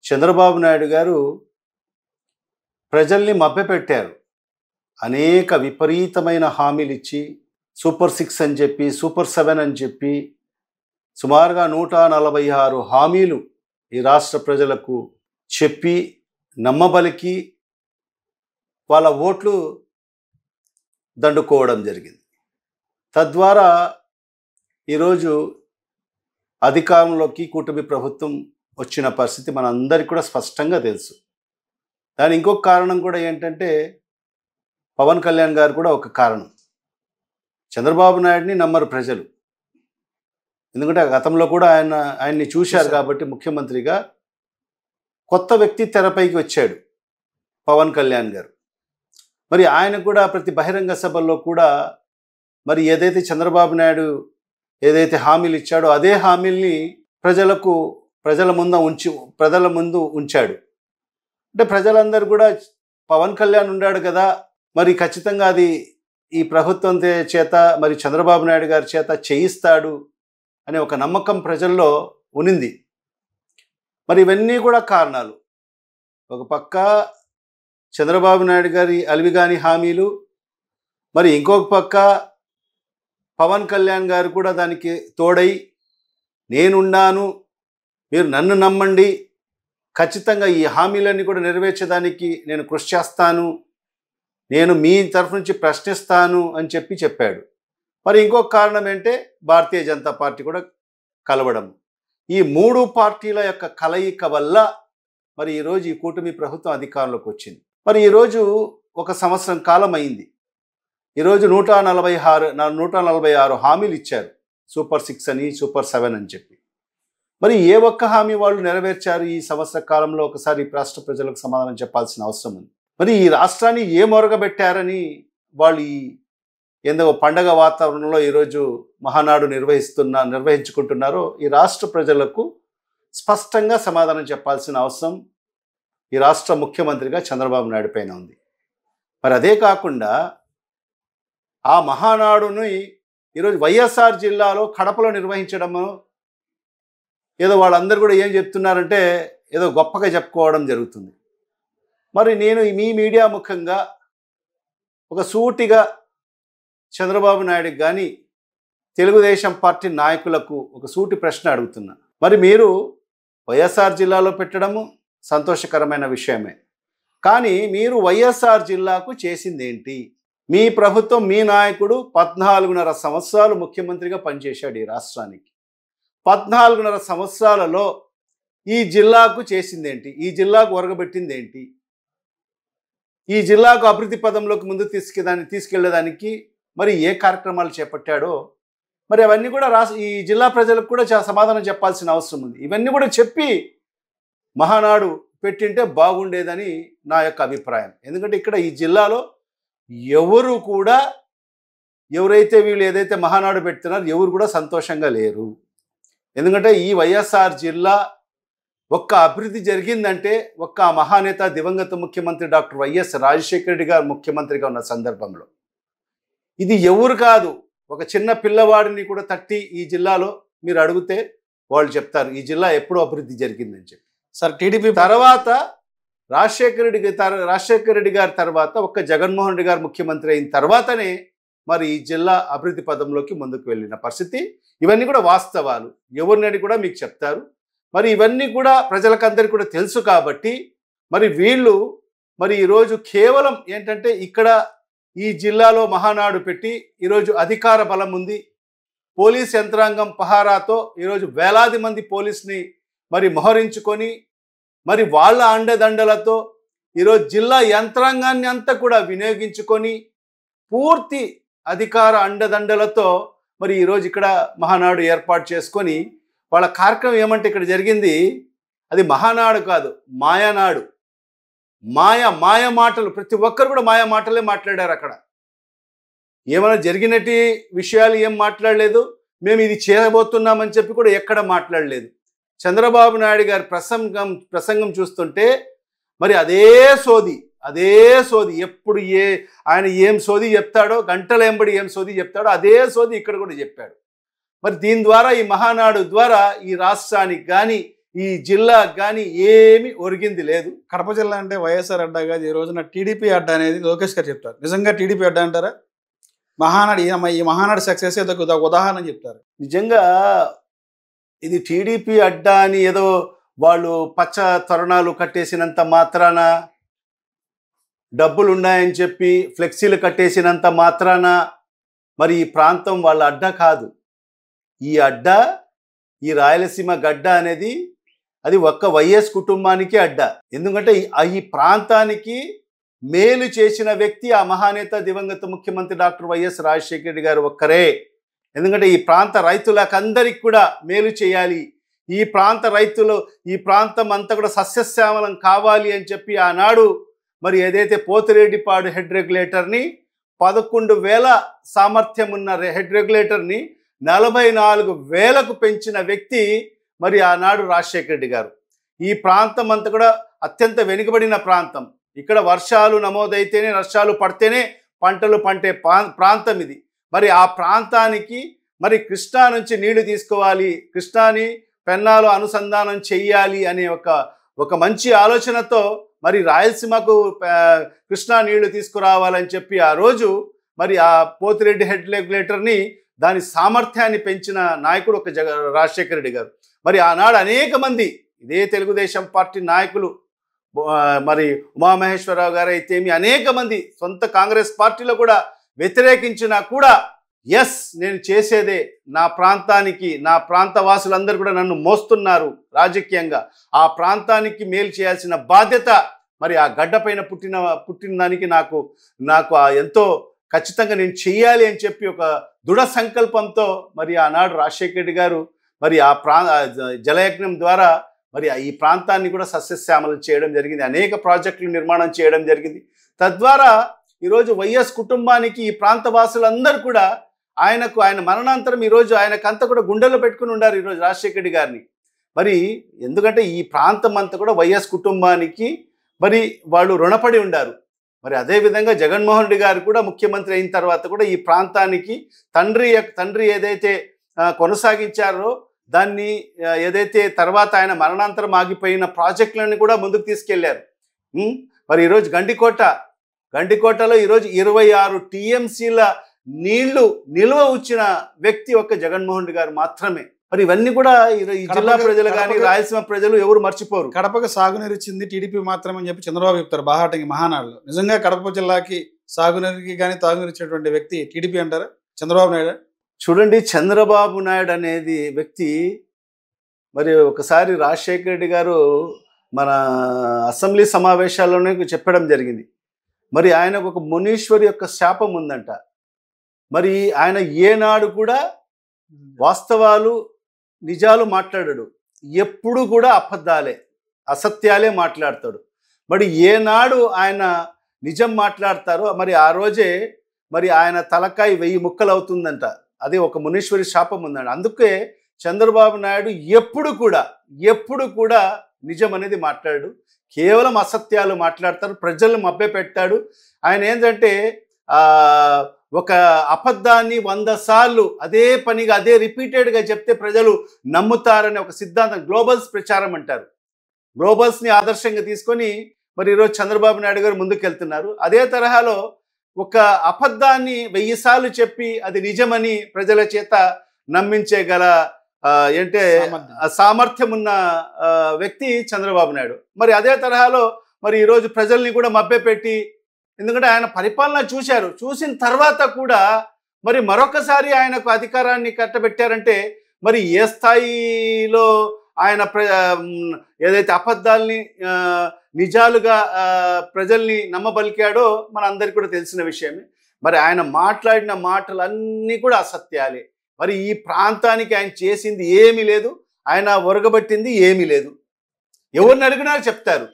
చంద్రబాబు నాయుడు గారు ప్రజల్ని మభ్యపెట్టారు. అనేక విపరీతమైన హామీలు ఇచ్చి సూపర్ 6 అని చెప్పి, సూపర్ 7 అని చెప్పి సుమారుగా 146 హామీలు ఈ రాష్ట్ర ప్రజలకు చెప్పి నమ్మబలికి వాళ్ళ ఓట్లు దండుకోవడం జరిగింది. తద్వారా ఈరోజు అధికారంలోకి కూటమి ప్రభుత్వం వచ్చిన పరిస్థితి మనందరికీ కూడా స్పష్టంగా తెలుసు. దాని ఇంకొక కారణం కూడా ఏంటంటే పవన్ కళ్యాణ్ గారు కూడా ఒక కారణం. చంద్రబాబు నాయుడిని నమ్మరు ప్రజలు. ఎందుకంటే గతంలో కూడా ఆయన్ని చూశారు కాబట్టి ముఖ్యమంత్రిగా. కొత్త వ్యక్తి తెరపైకి వచ్చాడు పవన్ కళ్యాణ్ గారు. మరి ఆయన కూడా ప్రతి బహిరంగ సభల్లో కూడా మరి ఏదైతే చంద్రబాబు నాయుడు ఏదైతే హామీలు ఇచ్చాడో అదే హామీల్ని ప్రజల ముందు ఉంచాడు. అంటే ప్రజలందరూ కూడా పవన్ కళ్యాణ్ ఉన్నాడు కదా, మరి ఖచ్చితంగా అది ఈ ప్రభుత్వం చేత మరి చంద్రబాబు నాయుడు గారి చేత చేయిస్తాడు అనే ఒక నమ్మకం ప్రజల్లో ఉనింది. మరి ఇవన్నీ కూడా కారణాలు. ఒక పక్క చంద్రబాబు నాయుడు గారి అలివిగాని హామీలు, మరి ఇంకొక పక్క పవన్ కళ్యాణ్ గారు కూడా దానికి తోడై నేనున్నాను, మీరు నన్ను నమ్మండి, ఖచ్చితంగా ఈ హామీలన్నీ కూడా నెరవేర్చడానికి నేను కృషి చేస్తాను, నేను మీ తరఫు నుంచి ప్రశ్నిస్తాను అని చెప్పాడు. మరి ఇంకొక కారణం ఏంటంటే భారతీయ జనతా పార్టీ కూడా కలవడం. ఈ మూడు పార్టీల యొక్క కలయిక వల్ల మరి ఈరోజు ఈ కూటమి ప్రభుత్వం అధికారంలోకి వచ్చింది. మరి ఈరోజు ఒక సంవత్సరం కాలం అయింది. ఈరోజు 146 హామీలు ఇచ్చారు. సూపర్ 6 అని, సూపర్ 7 అని చెప్పి. మరి ఏ ఒక్క హామీ వాళ్ళు నెరవేర్చారు ఈ సంవత్సర కాలంలో? ఒకసారి రాష్ట్ర ప్రజలకు సమాధానం చెప్పాల్సిన అవసరం ఉంది. మరి ఈ రాష్ట్రాన్ని ఏ మొరగబెట్టారని వాళ్ళు ఏందో పండగ వాతావరణంలో ఈరోజు మహానాడు నిర్వహించుకుంటున్నారో ఈ రాష్ట్ర ప్రజలకు స్పష్టంగా సమాధానం చెప్పాల్సిన అవసరం ఈ రాష్ట్ర ముఖ్యమంత్రిగా చంద్రబాబు నాయుడు పైన ఉంది. మరి అదే కాకుండా ఆ మహానాడుని ఈరోజు వైఎస్ఆర్ జిల్లాలో కడపలో నిర్వహించడము, ఏదో వాళ్ళందరూ కూడా ఏం చెప్తున్నారంటే ఏదో గొప్పగా చెప్పుకోవడం జరుగుతుంది. మరి నేను మీ మీడియా ముఖంగా ఒక సూటిగా చంద్రబాబు నాయుడుకి కానీ తెలుగుదేశం పార్టీ నాయకులకు ఒక సూటి ప్రశ్న అడుగుతున్నా. మరి మీరు వైఎస్ఆర్ జిల్లాలో పెట్టడము సంతోషకరమైన విషయమే, కానీ మీరు వైఎస్ఆర్ జిల్లాకు చేసింది ఏంటి? మీ ప్రభుత్వం, మీ నాయకుడు 14.5 సంవత్సరాలు ముఖ్యమంత్రిగా పనిచేశాడు ఈ రాష్ట్రానికి. 14.5 సంవత్సరాలలో ఈ జిల్లాకు చేసిందేంటి? ఈ జిల్లాకు ఒరగబెట్టింది ఏంటి? ఈ జిల్లాకు అభివృద్ధి పదంలోకి ముందు తీసుకెళ్లేదానికి మరి ఏ కార్యక్రమాలు చేపట్టాడో మరి అవన్నీ కూడా ఈ జిల్లా ప్రజలకు కూడా సమాధానం చెప్పాల్సిన అవసరం ఉంది. ఇవన్నీ కూడా చెప్పి మహానాడు పెట్టింటే బాగుండేదని నా యొక్క అభిప్రాయం. ఎందుకంటే ఇక్కడ ఈ జిల్లాలో ఎవరైతే వీళ్ళు ఏదైతే మహానాడు పెడుతున్నారో ఎవరు కూడా సంతోషంగా లేరు. ఎందుకంటే ఈ వైఎస్ఆర్ జిల్లా ఒక్క అభివృద్ధి జరిగిందంటే ఒక్క మహానేత దివంగత ముఖ్యమంత్రి డాక్టర్ వైఎస్ రాజశేఖర రెడ్డి గారు ముఖ్యమంత్రిగా ఉన్న సందర్భంలో ఇది ఎవరు కాదు, ఒక చిన్న పిల్లవాడిని కూడా తట్టి ఈ జిల్లాలో మీరు అడిగితే వాళ్ళు చెప్తారు ఈ జిల్లా ఎప్పుడు అభివృద్ధి జరిగిందని చెప్పి. సార్ టీడీపీ తర్వాత రాజశేఖర రెడ్డి గారి తర్వాత ఒక్క జగన్మోహన్ రెడ్డి గారు ముఖ్యమంత్రి అయిన తర్వాతనే మరి ఈ జిల్లా అభివృద్ధి పదంలోకి ముందుకు వెళ్ళిన పరిస్థితి. ఇవన్నీ కూడా వాస్తవాలు, ఎవరినని కూడా మీకు చెప్తారు. మరి ఇవన్నీ కూడా ప్రజలకందరికీ కూడా తెలుసు కాబట్టి మరి వీళ్ళు మరి ఈరోజు కేవలం ఏంటంటే ఇక్కడ ఈ జిల్లాలో మహానాడు పెట్టి ఈరోజు అధికార బలం ఉంది, పోలీస్ యంత్రాంగం పహారాతో ఈరోజు వేలాది మంది పోలీస్ని మరి మోహరించుకొని మరి వాళ్ళ అండదండలతో ఈరోజు జిల్లా యంత్రాంగాన్ని అంతా కూడా వినియోగించుకొని పూర్తి అధికార అండదండలతో మరి ఈరోజు ఇక్కడ మహానాడు ఏర్పాటు చేసుకొని వాళ్ళ కార్యక్రమం ఏమంటే ఇక్కడ జరిగింది అది మహానాడు కాదు, మాయనాడు. మాయ మాటలు, ప్రతి ఒక్కరు కూడా మాయ మాటలే మాట్లాడారు. అక్కడ ఏమైనా జరిగినట్టు విషయాలు ఏం మాట్లాడలేదు, మేము ఇది చేయబోతున్నామని చెప్పి కూడా ఎక్కడ మాట్లాడలేదు. చంద్రబాబు నాయుడు గారి ప్రసంగం చూస్తుంటే మరి అదే సోది ఎప్పుడు ఆయన ఏం సోది చెప్తాడో, గంటల ఎంబడి ఏం సోది చెప్తాడో అదే సోది ఇక్కడ కూడా చెప్పాడు. మరి దీని ద్వారా ఈ మహానాడు ద్వారా ఈ రాష్ట్రానికి కానీ ఈ జిల్లాకు కానీ ఏమీ ఒరిగింది లేదు. కడప జిల్లా అంటే వైఎస్ఆర్ అడ్డా కాదు, ఈ రోజున టీడీపీ అడ్డా అనేది లోకేష్ గారు చెప్తారు. నిజంగా టీడీపీ అడ్డా అంటారా? మహానాడు ఈ మహానాడు సక్సెస్ ఒక ఉదాహరణ చెప్తారు. నిజంగా ఇది టీడీపీ అడ్డా అని ఏదో వాళ్ళు పచ్చ తరుణాలు కట్టేసినంత మాత్రాన, డబ్బులు ఉన్నాయని చెప్పి ఫ్లెక్సీలు కట్టేసినంత మాత్రాన మరి ఈ ప్రాంతం వాళ్ళ అడ్డా కాదు. ఈ అడ్డా, ఈ రాయలసీమ గడ్డ అనేది అది ఒక్క వైఎస్ కుటుంబానికి అడ్డా. ఎందుకంటే ఈ ప్రాంతానికి మేలు చేసిన వ్యక్తి ఆ మహానేత దివంగత ముఖ్యమంత్రి డాక్టర్ వైఎస్ రాజశేఖర రెడ్డి గారు ఒక్కరే. ఎందుకంటే ఈ ప్రాంత రైతులకందరికి కూడా మేలు చేయాలి, ఈ ప్రాంత రైతులు, ఈ ప్రాంతం అంతా కూడా సస్యశ్యామలం కావాలి అని చెప్పి ఆనాడు మరి ఏదైతే పోతిరెడ్డిపాడు హెడ్ రెగ్యులేటర్ని 11,000 సామర్థ్యం ఉన్న హెడ్ రెగ్యులేటర్ని 44,000కు పెంచిన వ్యక్తి మరి ఆనాడు రాజశేఖర రెడ్డి గారు. ఈ ప్రాంతం అంతా కూడా అత్యంత వెనుకబడిన ప్రాంతం. ఇక్కడ వర్షాలు నమోదైతేనే, వర్షాలు పడితేనే పంటలు పండే ప్రాంతం ఇది. మరి ఆ ప్రాంతానికి మరి కృష్ణా నుంచి నీళ్లు తీసుకోవాలి, కృష్ణాని పెన్నాలు అనుసంధానం చెయ్యాలి అనే ఒక మంచి ఆలోచనతో మరి రాయలసీమకు కృష్ణా నీళ్లు తీసుకురావాలని చెప్పి ఆ రోజు మరి ఆ పోతిరెడ్డి హెడ్ రెగ్యులేటర్ని, దాని సామర్థ్యాన్ని పెంచిన నాయకుడు ఒక రాజశేఖర రెడ్డి గారు. మరి ఆనాడు అనేక మంది ఇదే తెలుగుదేశం పార్టీ నాయకులు, మరి ఉమామహేశ్వరరావు గారు అయితేమి, అనేక మంది సొంత కాంగ్రెస్ పార్టీలో కూడా వ్యతిరేకించినా కూడా ఎస్ నేను చేసేదే నా ప్రాంతానికి, నా ప్రాంత వాసులందరూ కూడా నన్ను మోస్తున్నారు రాజకీయంగా, ఆ ప్రాంతానికి మేలు చేయాల్సిన బాధ్యత మరి ఆ గడ్డ పైన పుట్టిన దానికి నాకు ఎంతో ఖచ్చితంగా నేను చెయ్యాలి అని చెప్పి ఒక దృఢ సంకల్పంతో మరి ఆనాడు రాజశేఖర రెడ్డి గారు మరి ఆ జలయజ్ఞం ద్వారా మరి ఈ ప్రాంతాన్ని కూడా సస్యశ్యామలం చేయడం జరిగింది. అనేక ప్రాజెక్టులు నిర్మాణం చేయడం జరిగింది. తద్వారా ఈరోజు వైఎస్ కుటుంబానికి, ఈ ప్రాంత వాసులందరూ కూడా ఆయన మరణాంతరం ఈరోజు ఆయనకంతా కూడా గుండెల్లో పెట్టుకుని ఉన్నారు ఈరోజు రాజశేఖర రెడ్డి గారిని. మరి ఎందుకంటే ఈ ప్రాంతం అంతా కూడా వైఎస్ కుటుంబానికి మరి వాళ్ళు రుణపడి ఉండారు. మరి అదేవిధంగా జగన్మోహన్ రెడ్డి గారు కూడా ముఖ్యమంత్రి అయిన తర్వాత కూడా ఈ ప్రాంతానికి తండ్రి ఏదైతే కొనసాగించారో దాన్ని, ఏదైతే తర్వాత ఆయన మరణాంతరం ఆగిపోయిన ప్రాజెక్టులను కూడా ముందుకు తీసుకెళ్లారు. మరి ఈరోజు గండికోటలో ఈరోజు 26 TMCల నీళ్లు నిల్వ ఉంచిన వ్యక్తి ఒక్క జగన్మోహన్ రెడ్డి గారు మాత్రమే. మరి ఇవన్నీ కూడా ఈ జిల్లా ప్రజలు కానీ రాయలసీమ ప్రజలు ఎవరు మర్చిపోరు. కడపకు సాగునీరు ఇచ్చింది టీడీపీ మాత్రమే అని చెప్పి చంద్రబాబు చెప్తారు బాహాటంగి మహానాడులో. నిజంగా కడప జిల్లాకి సాగునీరుకి కానీ తాగునీరు ఇచ్చేటువంటి వ్యక్తి టీడీపీ అంటారా, చంద్రబాబు నాయుడు? చూడండి, చంద్రబాబు నాయుడు అనేది వ్యక్తి మరి ఒకసారి రాజశేఖర రెడ్డి గారు మన అసెంబ్లీ సమావేశాల్లోనే చెప్పడం జరిగింది. మరి ఆయనకు ఒక మునీశ్వరి యొక్క శాపం ఉందంట. మరి ఆయన ఏనాడు కూడా వాస్తవాలు నిజాలు మాట్లాడాడు, ఎప్పుడు కూడా అసత్యాలే మాట్లాడతాడు. మరి ఏనాడు ఆయన నిజం మాట్లాడతారో మరి ఆ రోజే మరి ఆయన తలకాయ 1000 ముక్కలు అవుతుందంట. అది ఒక మునీశ్వరి శాపం ఉందండి. అందుకే చంద్రబాబు నాయుడు ఎప్పుడు కూడా నిజం అనేది మాట్లాడు, కేవలం అసత్యాలు మాట్లాడతారు, ప్రజలను మభ్యపెట్టాడు. ఆయన ఏంటంటే ఒక అబద్ధాన్ని 100 సార్లు అదే పనిగా అదే రిపీటెడ్గా చెప్తే ప్రజలు నమ్ముతారనే ఒక సిద్ధాంతం, గ్లోబల్స్ ప్రచారం అంటారు. గ్లోబల్స్ని ఆదర్శంగా తీసుకొని మరి ఈరోజు చంద్రబాబు నాయుడు గారు ముందుకెళ్తున్నారు. అదే తరహాలో ఒక అబద్ధాన్ని 1000 సార్లు చెప్పి అది నిజమని ప్రజల చేత నమ్మించేగల సామర్థ్యం ఉన్న వ్యక్తి చంద్రబాబు నాయుడు. మరి అదే తరహాలో మరి ఈరోజు ప్రజల్ని కూడా మభ్యపెట్టి, ఎందుకంటే ఆయన పరిపాలన చూసిన తర్వాత కూడా మరి మరొకసారి ఆయనకు అధికారాన్ని కట్టబెట్టారంటే మరి ఏ స్థాయిలో ఆయన ఏదైతే అబద్ధాలని నిజాలుగా ప్రజల్ని నమ్మబలికాడో మనందరికీ కూడా తెలిసిన విషయమే. మరి ఆయన మాట్లాడిన మాటలన్నీ కూడా అసత్యాలే. మరి ఈ ప్రాంతానికి ఆయన చేసింది ఏమీ లేదు, ఆయన ఒరగబట్టింది ఏమీ లేదు. ఎవరిని అడిగినా చెప్తారు.